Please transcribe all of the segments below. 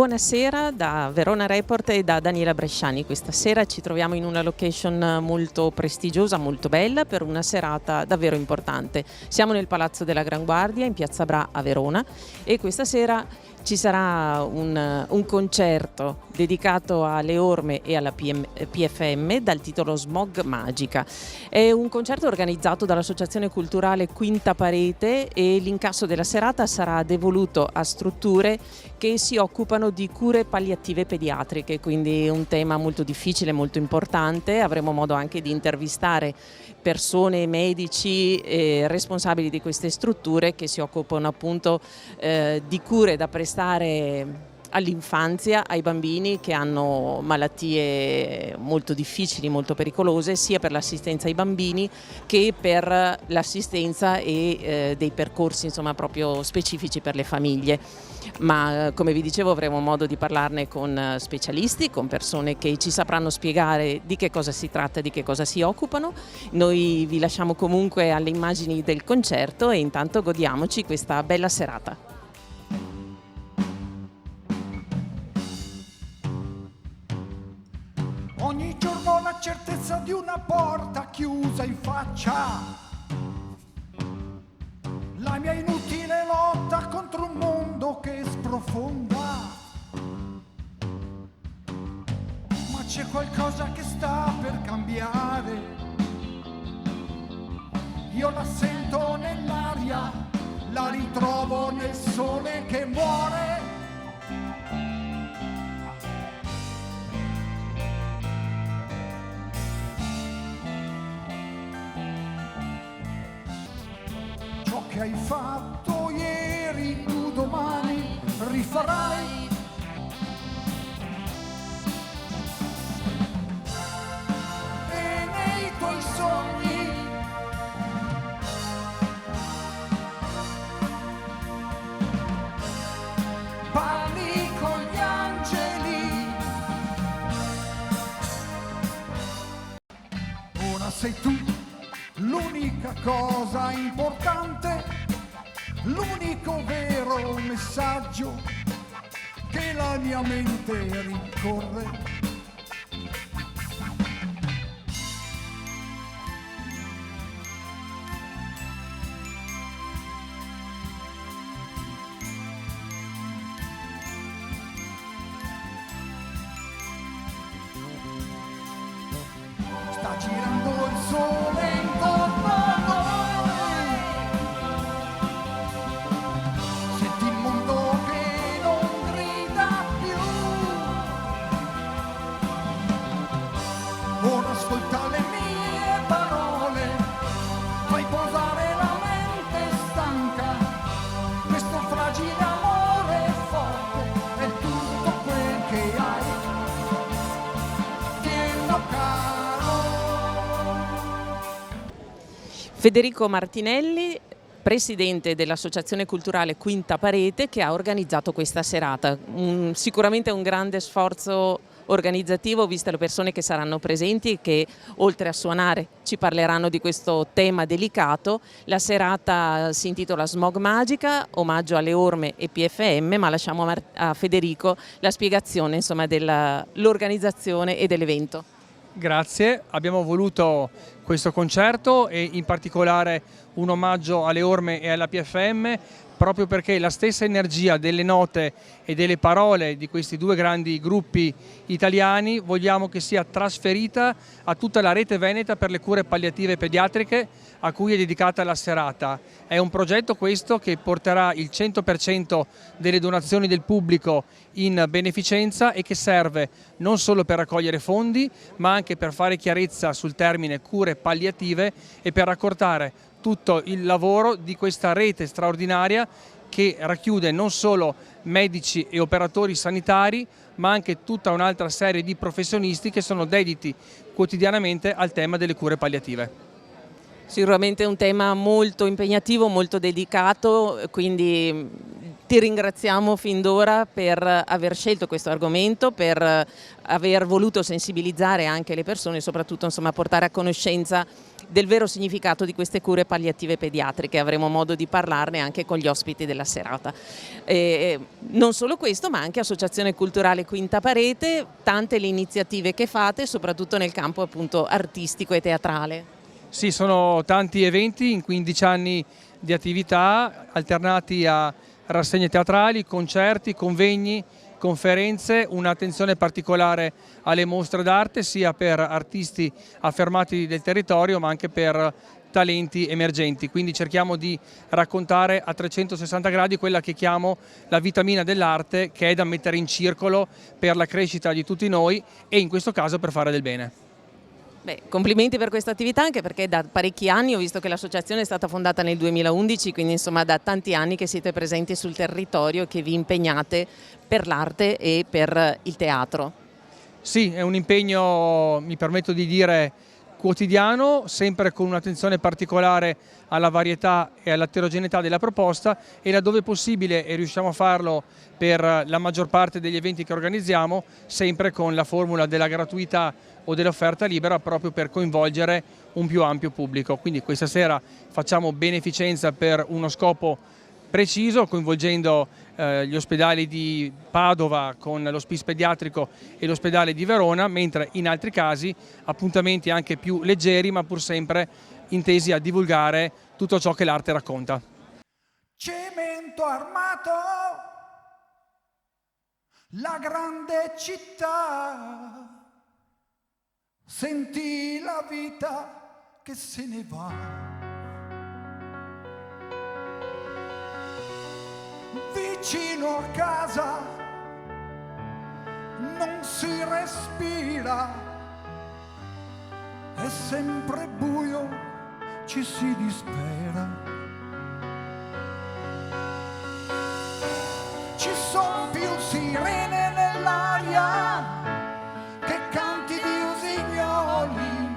Buonasera da Verona Report e da Daniela Bresciani. Questa sera ci troviamo in una location molto prestigiosa, molto bella, per una serata davvero importante. Siamo nel Palazzo della Gran Guardia in Piazza Bra a Verona e questa sera ci sarà un concerto dedicato alle orme e alla PFM dal titolo Smog Magica. È un concerto organizzato dall'Associazione Culturale Quinta Parete e l'incasso della serata sarà devoluto a strutture che si occupano di cure palliative pediatriche, quindi un tema molto difficile, molto importante. Avremo modo anche di intervistare persone, medici e responsabili di queste strutture che si occupano appunto di cure da prestare all'infanzia, ai bambini che hanno malattie molto difficili, molto pericolose, sia per l'assistenza ai bambini che per l'assistenza e dei percorsi insomma proprio specifici per le famiglie. Ma come vi dicevo avremo modo di parlarne con specialisti, con persone che ci sapranno spiegare di che cosa si tratta, di che cosa si occupano. Noi vi lasciamo comunque alle immagini del concerto e intanto godiamoci questa bella serata. Ogni giorno la certezza di una porta chiusa in faccia, la mia inutile lotta contro un mondo che sprofonda, ma c'è qualcosa che sta per cambiare, io la sento nell'aria, la ritrovo nel sole che muore. Che hai fatto ieri, tu domani rifarai. E nei tuoi sogni parli con gli angeli. Ora sei tu l'unica cosa importante, l'unico vero messaggio che la mia mente rincorre. Sta girando il sole intorno a noi, senti il mondo che non grida più, ora ascolta le mie parole, fai posare la mente stanca, questo fragile amore forte è tutto quel che hai, tienilo caro. Federico Martinelli, presidente dell'Associazione Culturale Quinta Parete, che ha organizzato questa serata. Sicuramente un grande sforzo organizzativo, viste le persone che saranno presenti e che oltre a suonare ci parleranno di questo tema delicato. La serata si intitola Smog Magica, omaggio alle orme e PFM, ma lasciamo a Federico la spiegazione insomma dell'organizzazione e dell'evento. Grazie, abbiamo voluto questo concerto e in particolare un omaggio alle orme e alla PFM proprio perché la stessa energia delle note e delle parole di questi due grandi gruppi italiani vogliamo che sia trasferita a tutta la rete veneta per le cure palliative pediatriche a cui è dedicata la serata. È un progetto questo che porterà il 100% delle donazioni del pubblico in beneficenza e che serve non solo per raccogliere fondi ma anche per fare chiarezza sul termine cure palliative e per raccontare tutto il lavoro di questa rete straordinaria che racchiude non solo medici e operatori sanitari ma anche tutta un'altra serie di professionisti che sono dediti quotidianamente al tema delle cure palliative. Sicuramente è un tema molto impegnativo, molto dedicato, quindi Ti ringraziamo fin d'ora per aver scelto questo argomento, per aver voluto sensibilizzare anche le persone e soprattutto insomma, portare a conoscenza del vero significato di queste cure palliative pediatriche. Avremo modo di parlarne anche con gli ospiti della serata. Non solo questo, ma anche Associazione Culturale Quinta Parete, tante le iniziative che fate, soprattutto nel campo appunto artistico e teatrale. Sì, sono tanti eventi in 15 anni di attività, alternati a rassegne teatrali, concerti, convegni, conferenze, un'attenzione particolare alle mostre d'arte sia per artisti affermati del territorio ma anche per talenti emergenti. Quindi cerchiamo di raccontare a 360 gradi quella che chiamo la vitamina dell'arte, che è da mettere in circolo per la crescita di tutti noi e in questo caso per fare del bene. Beh, complimenti per questa attività, anche perché da parecchi anni, ho visto che l'associazione è stata fondata nel 2011, quindi insomma da tanti anni che siete presenti sul territorio e che vi impegnate per l'arte e per il teatro. Sì, è un impegno, mi permetto di dire, quotidiano, sempre con un'attenzione particolare alla varietà e all'eterogeneità della proposta e laddove possibile, e riusciamo a farlo per la maggior parte degli eventi che organizziamo, sempre con la formula della gratuità o dell'offerta libera proprio per coinvolgere un più ampio pubblico. Quindi questa sera facciamo beneficenza per uno scopo preciso, coinvolgendo gli ospedali di Padova con l'ospice pediatrico e l'ospedale di Verona, mentre in altri casi appuntamenti anche più leggeri ma pur sempre intesi a divulgare tutto ciò che l'arte racconta. Cemento armato, la grande città, senti la vita che se ne va. Vicino a casa non si respira, è sempre buio, ci si dispera. Ci sono più sirene nell'aria che canti di usignoli,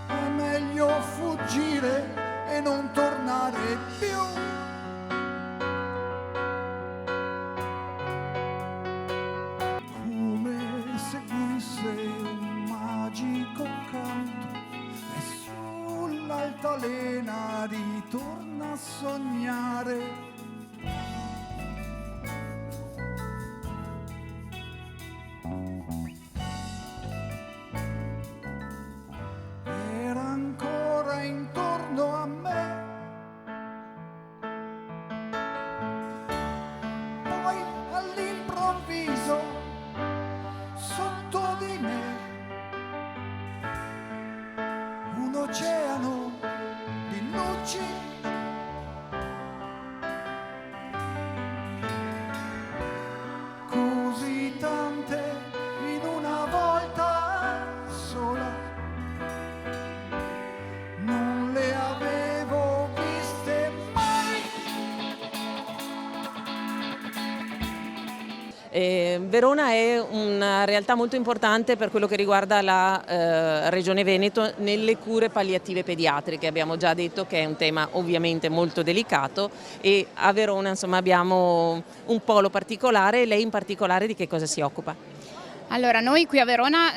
è meglio fuggire e non tornare più. Sull'altalena ritorna a sognare. Era ancora intorno a me, poi all'improvviso sotto di me un oceano di luci, così tante in una volta sola, non le avevo viste mai. Verona è una realtà molto importante per quello che riguarda la Regione Veneto nelle cure palliative pediatriche. Abbiamo già detto che è un tema ovviamente molto delicato e a Verona insomma, abbiamo un polo particolare. Lei in particolare di che cosa si occupa? Allora, noi qui a Verona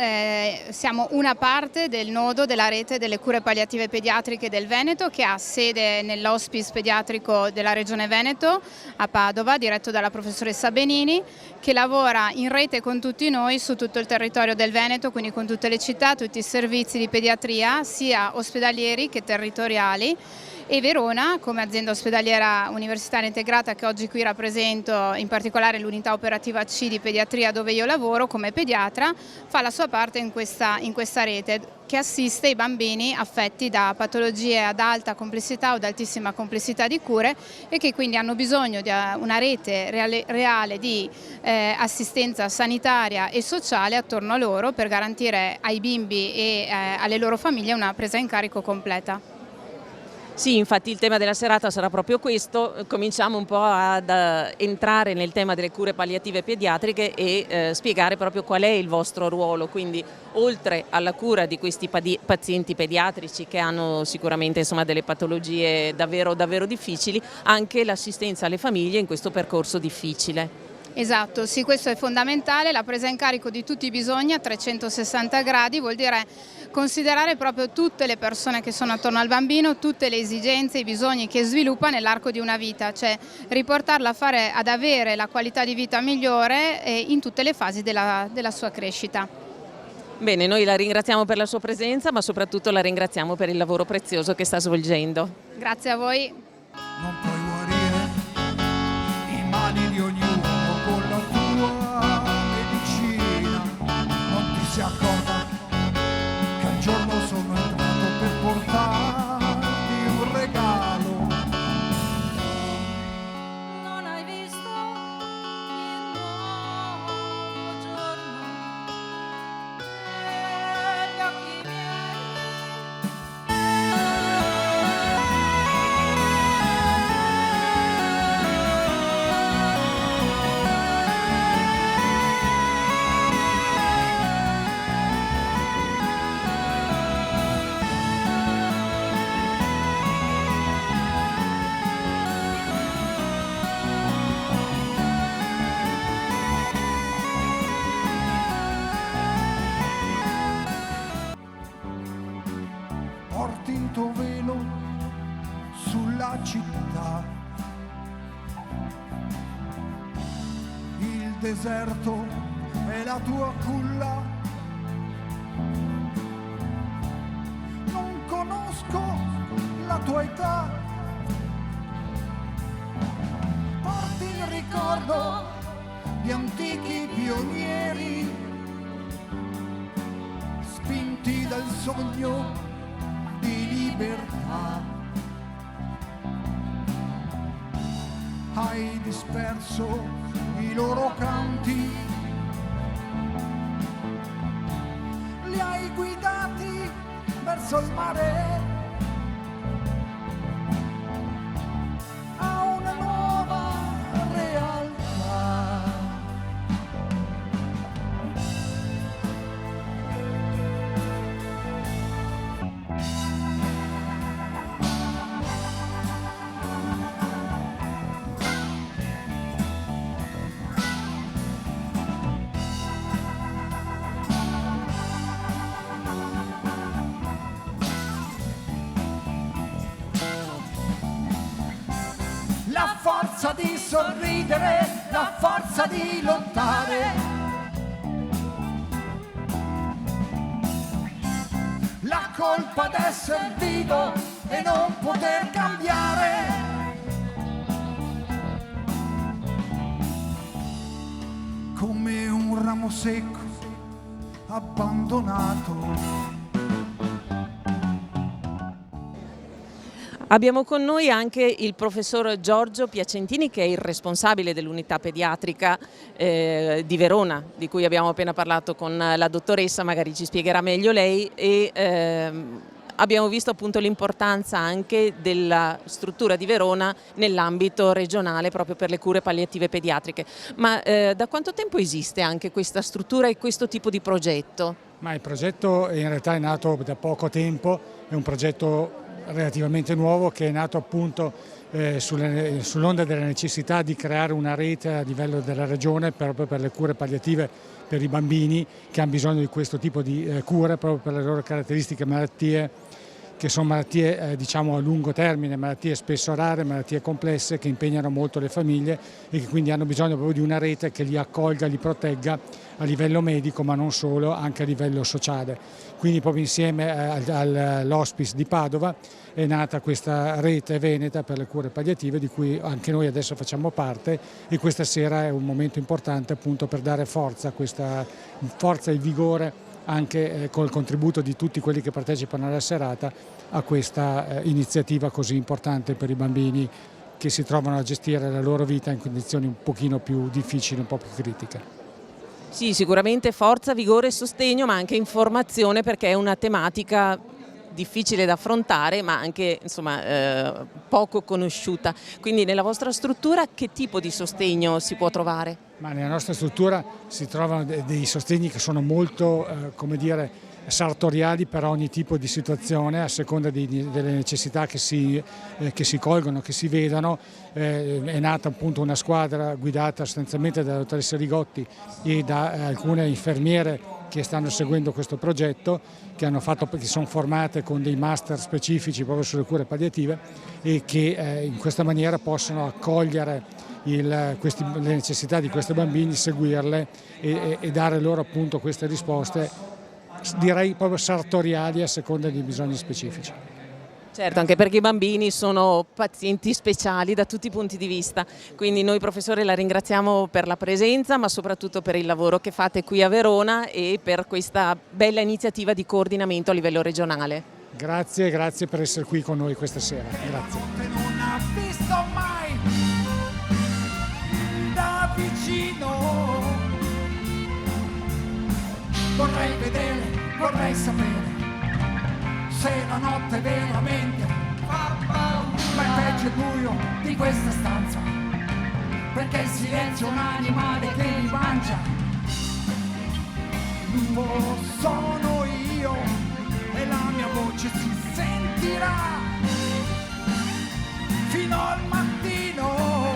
siamo una parte del nodo della rete delle cure palliative pediatriche del Veneto, che ha sede nell'hospice pediatrico della Regione Veneto a Padova, diretto dalla professoressa Benini, che lavora in rete con tutti noi su tutto il territorio del Veneto, quindi con tutte le città, tutti i servizi di pediatria, sia ospedalieri che territoriali. E Verona, come azienda ospedaliera universitaria integrata che oggi qui rappresento, in particolare l'unità operativa C di pediatria dove io lavoro come pediatra, fa la sua parte in questa rete che assiste i bambini affetti da patologie ad alta complessità o ad altissima complessità di cure e che quindi hanno bisogno di una rete reale di assistenza sanitaria e sociale attorno a loro per garantire ai bimbi e alle loro famiglie una presa in carico completa. Sì, infatti il tema della serata sarà proprio questo, cominciamo un po' ad entrare nel tema delle cure palliative pediatriche e spiegare proprio qual è il vostro ruolo, quindi oltre alla cura di questi pazienti pediatrici che hanno sicuramente insomma, delle patologie davvero, davvero difficili, anche l'assistenza alle famiglie in questo percorso difficile. Esatto, sì, questo è fondamentale, la presa in carico di tutti i bisogni a 360 gradi vuol dire considerare proprio tutte le persone che sono attorno al bambino, tutte le esigenze, i bisogni che sviluppa nell'arco di una vita, cioè riportarla ad avere la qualità di vita migliore in tutte le fasi della sua crescita. Bene, noi la ringraziamo per la sua presenza, ma soprattutto la ringraziamo per il lavoro prezioso che sta svolgendo. Grazie a voi. Non puoi guarire i mali di ognuno con la tua medicina. Non ti si accorga che un giorno sono entrato per portarti un regalo. Non hai visto il nuovo giorno negli occhi miei. Porti il tuo velo sulla città, il deserto è la tua culla. Non conosco la tua età, porti il ricordo di antichi pionieri, spinti dal sogno di libertà. Hai disperso i loro canti, li hai guidati verso il mare, a una nuova realtà. La forza di sorridere, la forza di lottare, la colpa d'essere vivo e non poter cambiare. Come un ramo secco abbandonato. Abbiamo con noi anche il professor Giorgio Piacentini, che è il responsabile dell'unità pediatrica di Verona, di cui abbiamo appena parlato con la dottoressa, magari ci spiegherà meglio lei, e abbiamo visto appunto l'importanza anche della struttura di Verona nell'ambito regionale proprio per le cure palliative pediatriche. Ma da quanto tempo esiste anche questa struttura e questo tipo di progetto? Ma il progetto in realtà è nato da poco tempo, è un progetto relativamente nuovo che è nato appunto sull'onda della necessità di creare una rete a livello della regione proprio per le cure palliative per i bambini che hanno bisogno di questo tipo di cure proprio per le loro caratteristiche malattie, che sono malattie diciamo a lungo termine, malattie spesso rare, malattie complesse che impegnano molto le famiglie e che quindi hanno bisogno proprio di una rete che li accolga, li protegga a livello medico ma non solo, anche a livello sociale. Quindi proprio insieme all'hospice di Padova è nata questa rete veneta per le cure palliative di cui anche noi adesso facciamo parte e questa sera è un momento importante appunto per dare forza e vigore anche col contributo di tutti quelli che partecipano alla serata a questa iniziativa così importante per i bambini che si trovano a gestire la loro vita in condizioni un pochino più difficili, un po' più critiche. Sì, sicuramente forza, vigore e sostegno, ma anche informazione, perché è una tematica difficile da affrontare, ma anche insomma, poco conosciuta. Quindi nella vostra struttura che tipo di sostegno si può trovare? Ma nella nostra struttura si trovano dei sostegni che sono molto, come dire, sartoriali per ogni tipo di situazione, a seconda delle necessità che si colgono, che si vedono. È nata appunto una squadra guidata sostanzialmente dalla dottoressa Rigotti e da alcune infermiere che stanno seguendo questo progetto, che sono formate con dei master specifici proprio sulle cure palliative e che in questa maniera possono accogliere le necessità di questi bambini, seguirle e dare loro appunto queste risposte, direi proprio sartoriali a seconda dei bisogni specifici. Certo, anche perché i bambini sono pazienti speciali da tutti i punti di vista, quindi noi professore la ringraziamo per la presenza, ma soprattutto per il lavoro che fate qui a Verona e per questa bella iniziativa di coordinamento a livello regionale. Grazie per essere qui con noi questa sera. Grazie. Non ha visto mai da vicino. Vorrei vedere, vorrei sapere se la notte veramente fa paura. Ma è peggio il buio di questa stanza, perché il silenzio è un animale che mi mangia. Sono io e la mia voce si sentirà fino al mattino.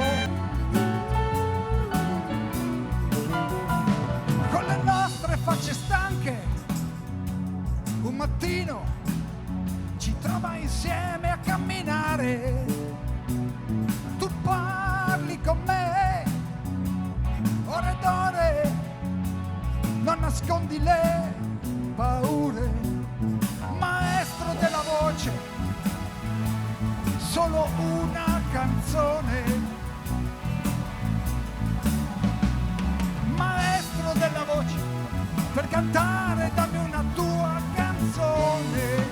Con le nostre facce stanche, un mattino ci trova insieme a camminare. Tu parli con me, ore ed ore, non nascondi le paure. Maestro della voce, solo una canzone. Maestro della voce, per cantare dammi una tua canzone.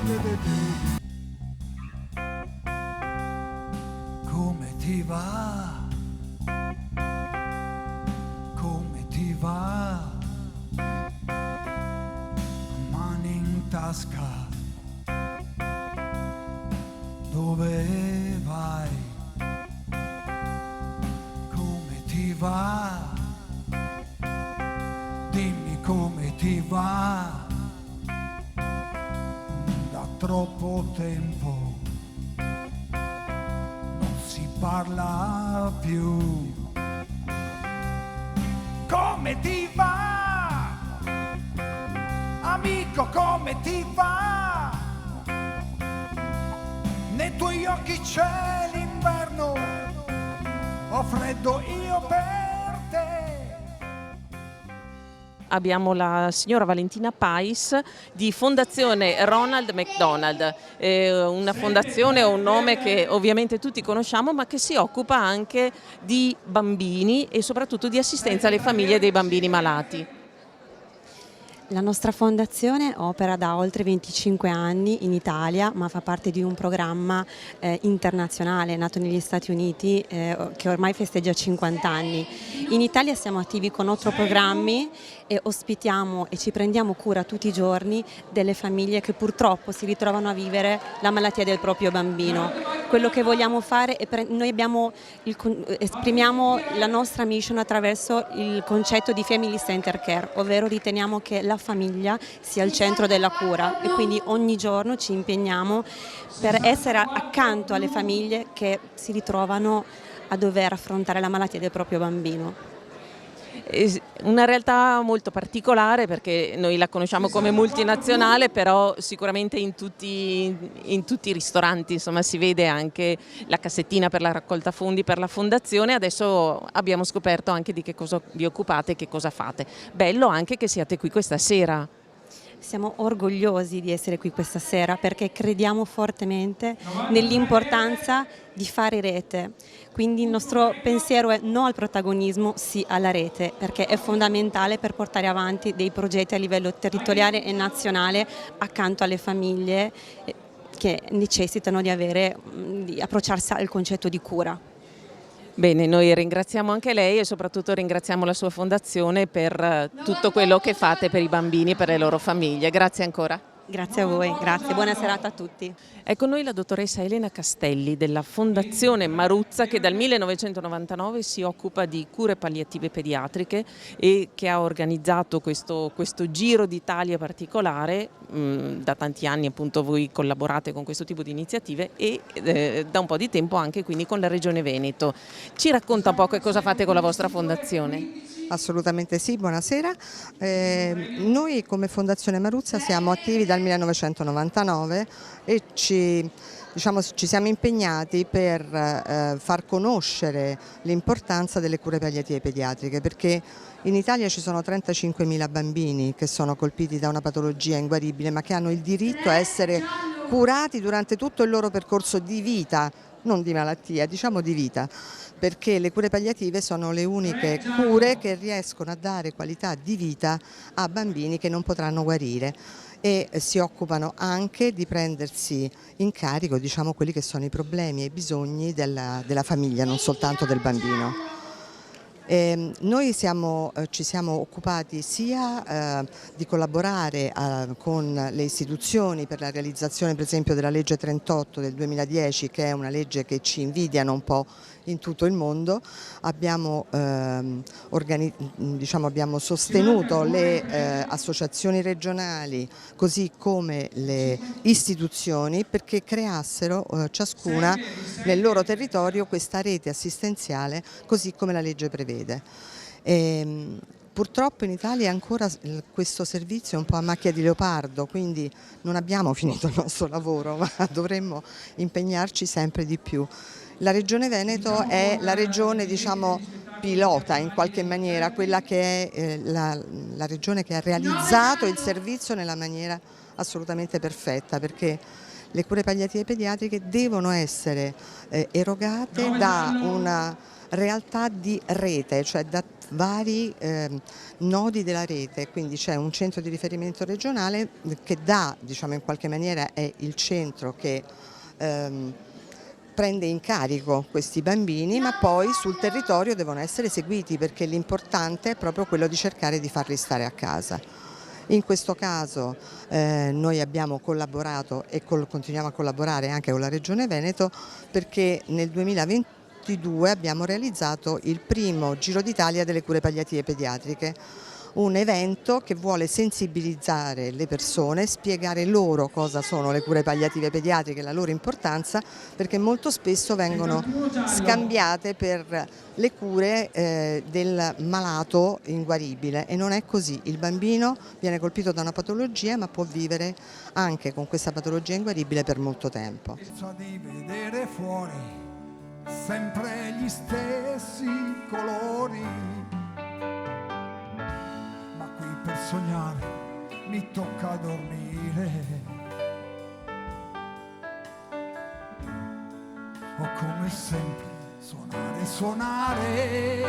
Come ti va? Come ti va? Mani in tasca, dove vai? Come ti va? Dimmi come ti va. Da troppo tempo non si parla più. Come ti va? Amico, come ti va? Nei tuoi occhi c'è l'inverno, ho freddo io per te. Abbiamo la signora Valentina Pais di Fondazione Ronald McDonald, una fondazione o un nome che ovviamente tutti conosciamo, ma che si occupa anche di bambini e soprattutto di assistenza alle famiglie dei bambini malati. La nostra fondazione opera da oltre 25 anni in Italia, ma fa parte di un programma internazionale nato negli Stati Uniti che ormai festeggia 50 anni. In Italia siamo attivi con 8 programmi e ospitiamo e ci prendiamo cura tutti i giorni delle famiglie che purtroppo si ritrovano a vivere la malattia del proprio bambino. Quello che vogliamo fare è noi esprimiamo la nostra mission attraverso il concetto di Family Center Care, ovvero riteniamo che la famiglia sia al centro della cura e quindi ogni giorno ci impegniamo per essere accanto alle famiglie che si ritrovano a dover affrontare la malattia del proprio bambino. Una realtà molto particolare perché noi la conosciamo come multinazionale, però sicuramente in tutti i ristoranti insomma, si vede anche la cassettina per la raccolta fondi per la fondazione. Adesso abbiamo scoperto anche di che cosa vi occupate e che cosa fate. Bello anche che siate qui questa sera. Siamo orgogliosi di essere qui questa sera perché crediamo fortemente nell'importanza di fare rete. Quindi il nostro pensiero è no al protagonismo, sì alla rete, perché è fondamentale per portare avanti dei progetti a livello territoriale e nazionale accanto alle famiglie che necessitano di approcciarsi al concetto di cura. Bene, noi ringraziamo anche lei e soprattutto ringraziamo la sua fondazione per tutto quello che fate per i bambini e per le loro famiglie. Grazie ancora. Grazie a voi, grazie, buona serata a tutti. È con noi la dottoressa Elena Castelli della Fondazione Maruzza, che dal 1999 si occupa di cure palliative pediatriche e che ha organizzato questo giro d'Italia particolare. Da tanti anni appunto voi collaborate con questo tipo di iniziative e da un po' di tempo anche quindi con la Regione Veneto. Ci racconta un po' che cosa fate con la vostra fondazione? Assolutamente sì, buonasera. Noi come Fondazione Maruzza siamo attivi dal 1999 e ci siamo impegnati per far conoscere l'importanza delle cure palliative pediatriche, perché in Italia ci sono 35.000 bambini che sono colpiti da una patologia inguaribile ma che hanno il diritto a essere curati durante tutto il loro percorso di vita, non di malattia, diciamo di vita, perché le cure palliative sono le uniche cure che riescono a dare qualità di vita a bambini che non potranno guarire e si occupano anche di prendersi in carico, diciamo, quelli che sono i problemi e i bisogni della famiglia, non soltanto del bambino. Noi ci siamo occupati sia di collaborare con le istituzioni per la realizzazione per esempio della legge 38 del 2010, che è una legge che ci invidiano un po' in tutto il mondo. Abbiamo sostenuto le associazioni regionali così come le istituzioni perché creassero ciascuna nel loro territorio questa rete assistenziale così come la legge prevede. Purtroppo in Italia ancora questo servizio è un po' a macchia di leopardo, quindi non abbiamo finito il nostro lavoro, ma dovremmo impegnarci sempre di più. La Regione Veneto è la regione, diciamo, pilota in qualche maniera, quella che è la regione che ha realizzato il servizio nella maniera assolutamente perfetta, perché le cure palliative pediatriche devono essere erogate da una realtà di rete, cioè da vari nodi della rete, quindi c'è un centro di riferimento regionale che diciamo in qualche maniera è il centro che prende in carico questi bambini, ma poi sul territorio devono essere seguiti perché l'importante è proprio quello di cercare di farli stare a casa. In questo caso noi abbiamo collaborato e continuiamo a collaborare anche con la Regione Veneto perché nel 2022 abbiamo realizzato il primo Giro d'Italia delle cure palliative pediatriche, un evento che vuole sensibilizzare le persone, spiegare loro cosa sono le cure palliative pediatriche e la loro importanza, perché molto spesso vengono scambiate per le cure del malato inguaribile e non è così. Il bambino viene colpito da una patologia ma può vivere anche con questa patologia inguaribile per molto tempo. Di vedere fuori sempre gli stessi colori. Per sognare mi tocca dormire. O come sempre suonare.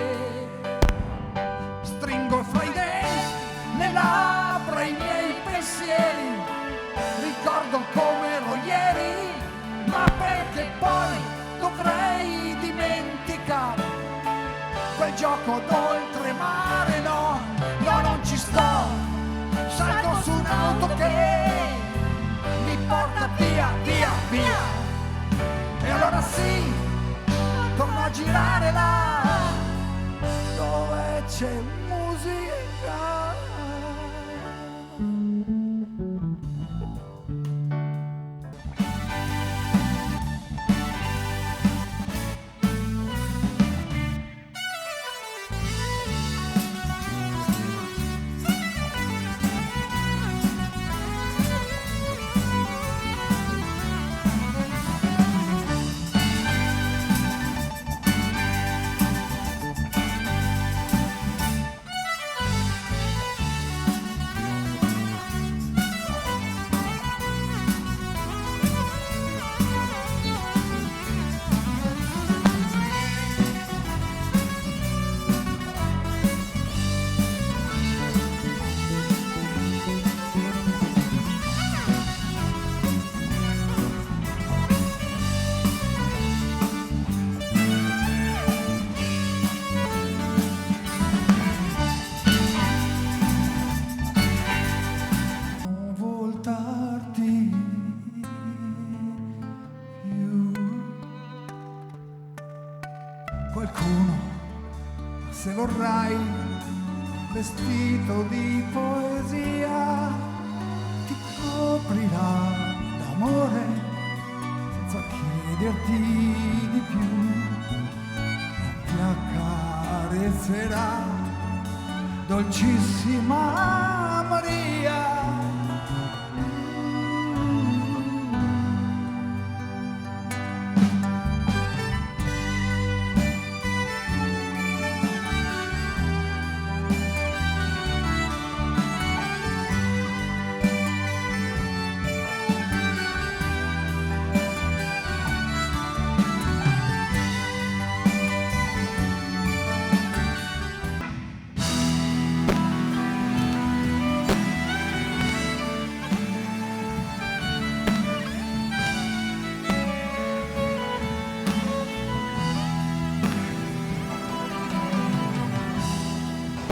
Stringo fra i denti, le labbra i miei pensieri. Ricordo come ero ieri, ma perché poi dovrei dimenticare quel gioco d'oltremare, no. Io non ci sto, salgo su un'auto che mi porta via, via, via. E allora sì, torno a girare là, dove c'è musica. qualcuno, se vorrai, vestito di poesia, ti coprirà d'amore senza chiederti di più, e ti accarezzerà, dolcissima Maria.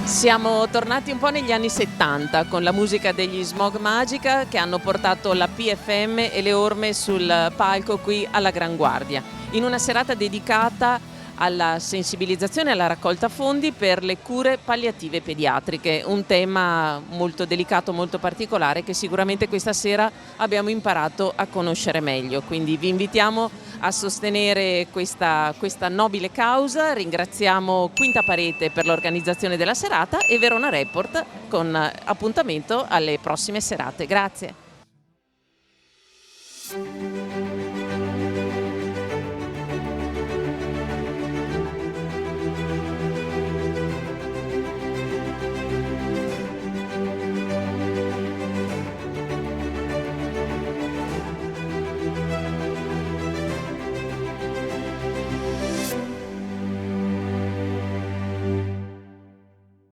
Siamo tornati un po' negli anni 70 con la musica degli Smog Magica che hanno portato la PFM e le orme sul palco qui alla Gran Guardia, in una serata dedicata alla sensibilizzazione e alla raccolta fondi per le cure palliative pediatriche, un tema molto delicato, molto particolare che sicuramente questa sera abbiamo imparato a conoscere meglio. Quindi vi invitiamo a sostenere questa nobile causa. Ringraziamo Quinta Parete per l'organizzazione della serata e Verona Report con appuntamento alle prossime serate. Grazie.